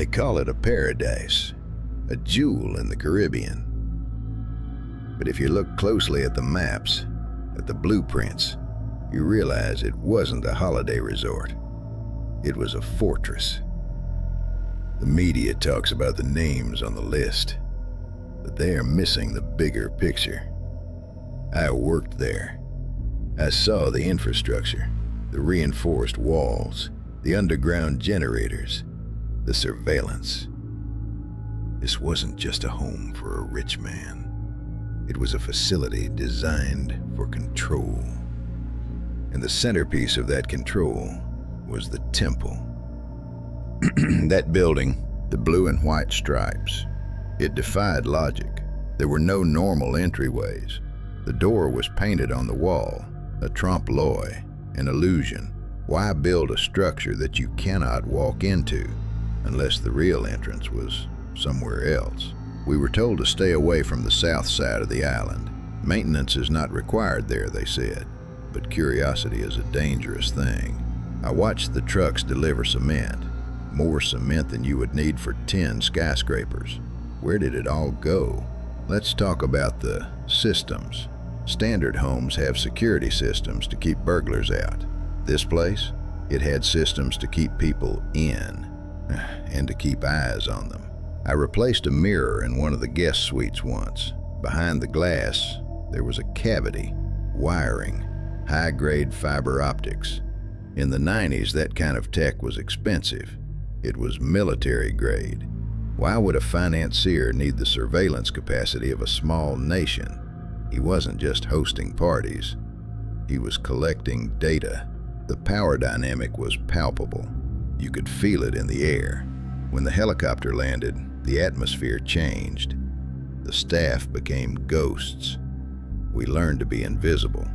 They call it a paradise, a jewel in the Caribbean. But if you look closely at the maps, at the blueprints, you realize it wasn't a holiday resort. It was a fortress. The media talks about the names on the list, but they are missing the bigger picture. I worked there. I saw the infrastructure, the reinforced walls, the underground generators, the surveillance. This wasn't just a home for a rich man. It was a facility designed for control. And the centerpiece of that control was the temple. That building, the blue and white stripes, it defied logic. There were no normal entryways. The door was painted on the wall, a trompe l'oeil, an illusion. Why build a structure that you cannot walk into unless the real entrance was somewhere else? We were told to stay away from the south side of the island. Maintenance is not required there, they said, but curiosity is a dangerous thing. I watched the trucks deliver cement, more cement than you would need for 10 skyscrapers. Where did it all go? Let's talk about the systems. Standard homes have security systems to keep burglars out. This place, it had systems to keep people in and to keep eyes on them. I replaced a mirror in one of the guest suites once. Behind the glass, there was a cavity, wiring, high-grade fiber optics. In the 90s, that kind of tech was expensive. It was military grade. Why would a financier need the surveillance capacity of a small nation? He wasn't just hosting parties. He was collecting data. The power dynamic was palpable. You could feel it in the air. When the helicopter landed, the atmosphere changed. The staff became ghosts. We learned to be invisible.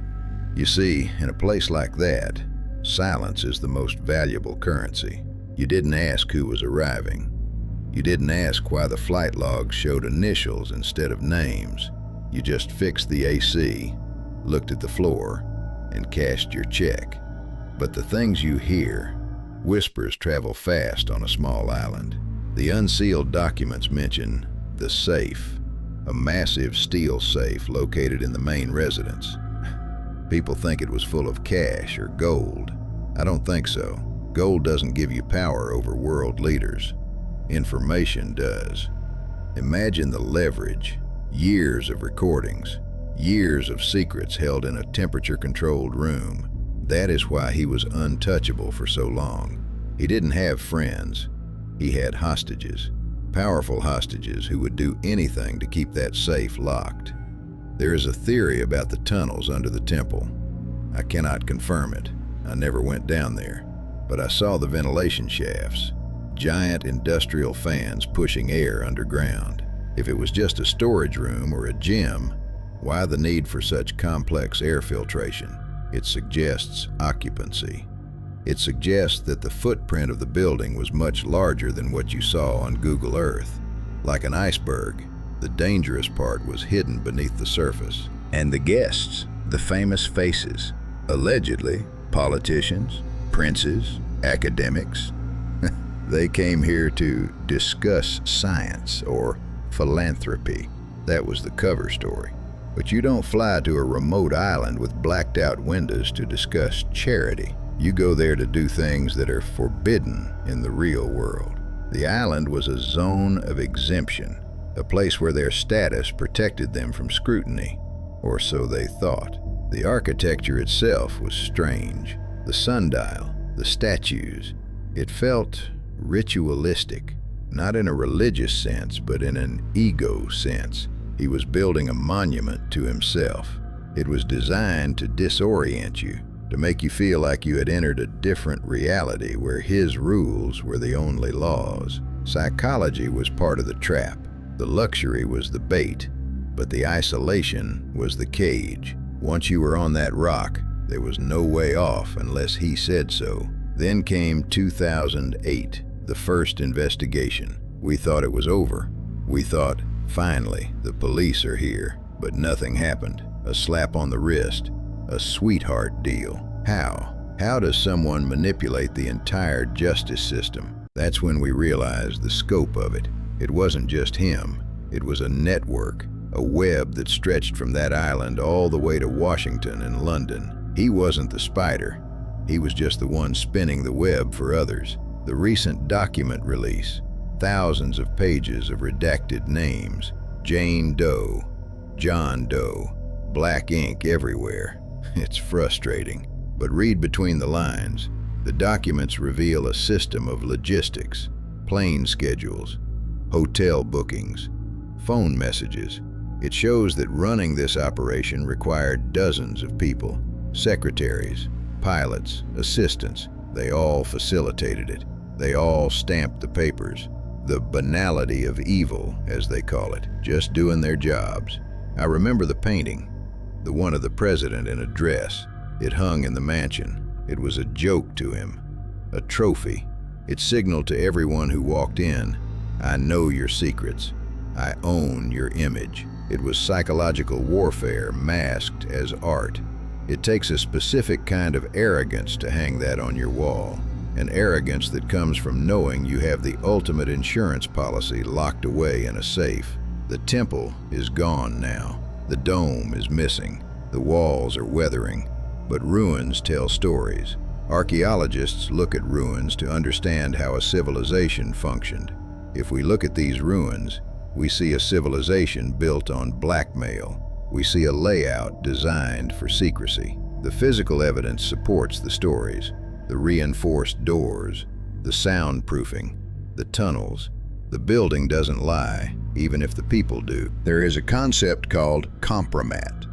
You see, in a place like that, silence is the most valuable currency. You didn't ask who was arriving. You didn't ask why the flight logs showed initials instead of names. You just fixed the AC, looked at the floor, and cashed your check. But the things you hear, whispers travel fast on a small island. The unsealed documents mention the safe, a massive steel safe located in the main residence. People think it was full of cash or gold. I don't think so. Gold doesn't give you power over world leaders. Information does. Imagine the leverage, years of recordings, years of secrets held in a temperature-controlled room. That is why he was untouchable for so long. He didn't have friends. He had hostages, powerful hostages who would do anything to keep that safe locked. There is a theory about the tunnels under the temple. I cannot confirm it. I never went down there, but I saw the ventilation shafts, giant industrial fans pushing air underground. If it was just a storage room or a gym, why the need for such complex air filtration? It suggests occupancy. It suggests that the footprint of the building was much larger than what you saw on Google Earth. Like an iceberg, the dangerous part was hidden beneath the surface. And the guests, the famous faces, allegedly politicians, princes, academics, they came here to discuss science or philanthropy. That was the cover story. But you don't fly to a remote island with blacked out windows to discuss charity. You go there to do things that are forbidden in the real world. The island was a zone of exemption, a place where their status protected them from scrutiny, or so they thought. The architecture itself was strange. The sundial, the statues, it felt ritualistic, not in a religious sense, but in an ego sense. He was building a monument to himself. It was designed to disorient you, to make you feel like you had entered a different reality where his rules were the only laws. Psychology was part of the trap. The luxury was the bait, but the isolation was the cage. Once you were on that rock, there was no way off unless he said so. Then came 2008, the first investigation. We thought it was over. We thought, finally, the police are here. But nothing happened. A slap on the wrist. A sweetheart deal. How? How does someone manipulate the entire justice system? That's when we realized the scope of it. It wasn't just him. It was a network, a web that stretched from that island all the way to Washington and London. He wasn't the spider. He was just the one spinning the web for others. The recent document release, thousands of pages of redacted names, Jane Doe, John Doe, black ink everywhere. It's frustrating. But read between the lines. The documents reveal a system of logistics, plane schedules, hotel bookings, phone messages. It shows that running this operation required dozens of people, secretaries, pilots, assistants. They all facilitated it. They all stamped the papers. The banality of evil, as they call it, just doing their jobs. I remember the painting, the one of the president in a dress. It hung in the mansion. It was a joke to him, a trophy. It signaled to everyone who walked in, I know your secrets. I own your image. It was psychological warfare masked as art. It takes a specific kind of arrogance to hang that on your wall, an arrogance that comes from knowing you have the ultimate insurance policy locked away in a safe. The temple is gone now. The dome is missing. The walls are weathering. But ruins tell stories. Archaeologists look at ruins to understand how a civilization functioned. If we look at these ruins, we see a civilization built on blackmail. We see a layout designed for secrecy. The physical evidence supports the stories. The reinforced doors, the soundproofing, the tunnels. The building doesn't lie, even if the people do. There is a concept called compromat,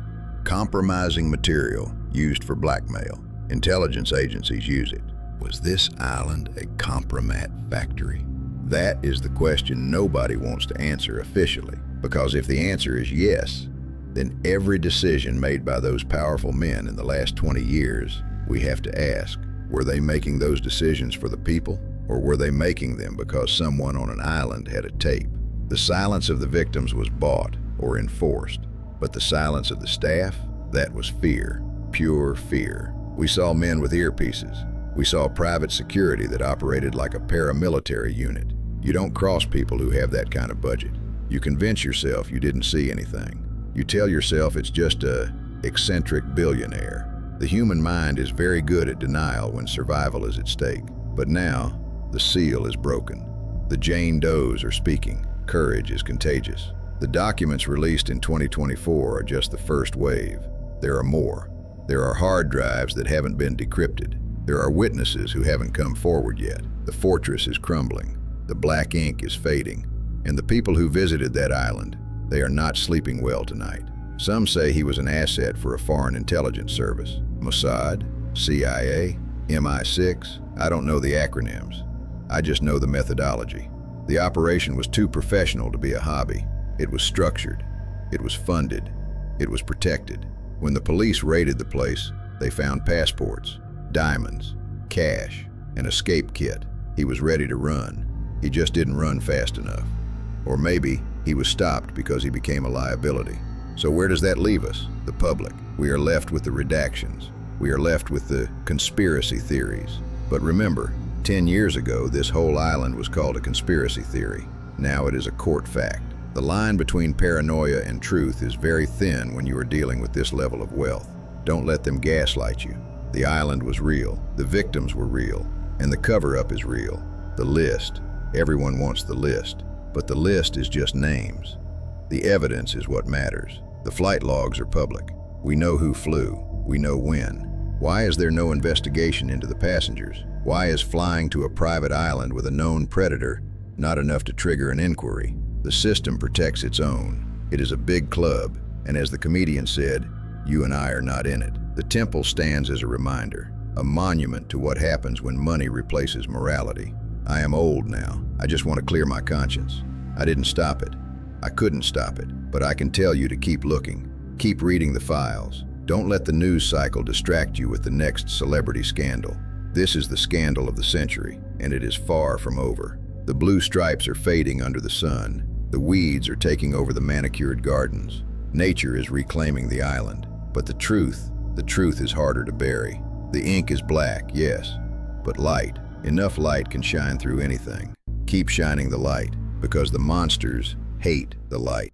compromising material used for blackmail. Intelligence agencies use it. Was this island a compromat factory? That is the question nobody wants to answer officially, because if the answer is yes, then every decision made by those powerful men in the last 20 years, we have to ask, were they making those decisions for the people, or were they making them because someone on an island had a tape? The silence of the victims was bought or enforced, but the silence of the staff, that was fear, pure fear. We saw men with earpieces. We saw private security that operated like a paramilitary unit. You don't cross people who have that kind of budget. You convince yourself you didn't see anything. You tell yourself it's just an eccentric billionaire. The human mind is very good at denial when survival is at stake. But now, the seal is broken. The Jane Does are speaking. Courage is contagious. The documents released in 2024 are just the first wave. There are more. There are hard drives that haven't been decrypted. There are witnesses who haven't come forward yet. The fortress is crumbling. The black ink is fading. And the people who visited that island, they are not sleeping well tonight. Some say he was an asset for a foreign intelligence service. Mossad, CIA, MI6, I don't know the acronyms. I just know the methodology. The operation was too professional to be a hobby. It was structured. It was funded. It was protected. When the police raided the place, they found passports, diamonds, cash, an escape kit. He was ready to run. He just didn't run fast enough. Or maybe he was stopped because he became a liability. So where does that leave us? The public. We are left with the redactions. We are left with the conspiracy theories. But remember, 10 years ago, this whole island was called a conspiracy theory. Now it is a court fact. The line between paranoia and truth is very thin when you are dealing with this level of wealth. Don't let them gaslight you. The island was real, the victims were real, and the cover-up is real. The list, everyone wants the list, but the list is just names. The evidence is what matters. The flight logs are public. We know who flew, we know when. Why is there no investigation into the passengers? Why is flying to a private island with a known predator not enough to trigger an inquiry? The system protects its own. It is a big club, and as the comedian said, you and I are not in it. The temple stands as a reminder, a monument to what happens when money replaces morality. I am old now. I just want to clear my conscience. I didn't stop it. I couldn't stop it, but I can tell you to keep looking. Keep reading the files. Don't let the news cycle distract you with the next celebrity scandal. This is the scandal of the century, and it is far from over. The blue stripes are fading under the sun. The weeds are taking over the manicured gardens. Nature is reclaiming the island. But the truth is harder to bury. The ink is black, yes, but light. Enough light can shine through anything. Keep shining the light, because the monsters hate the light.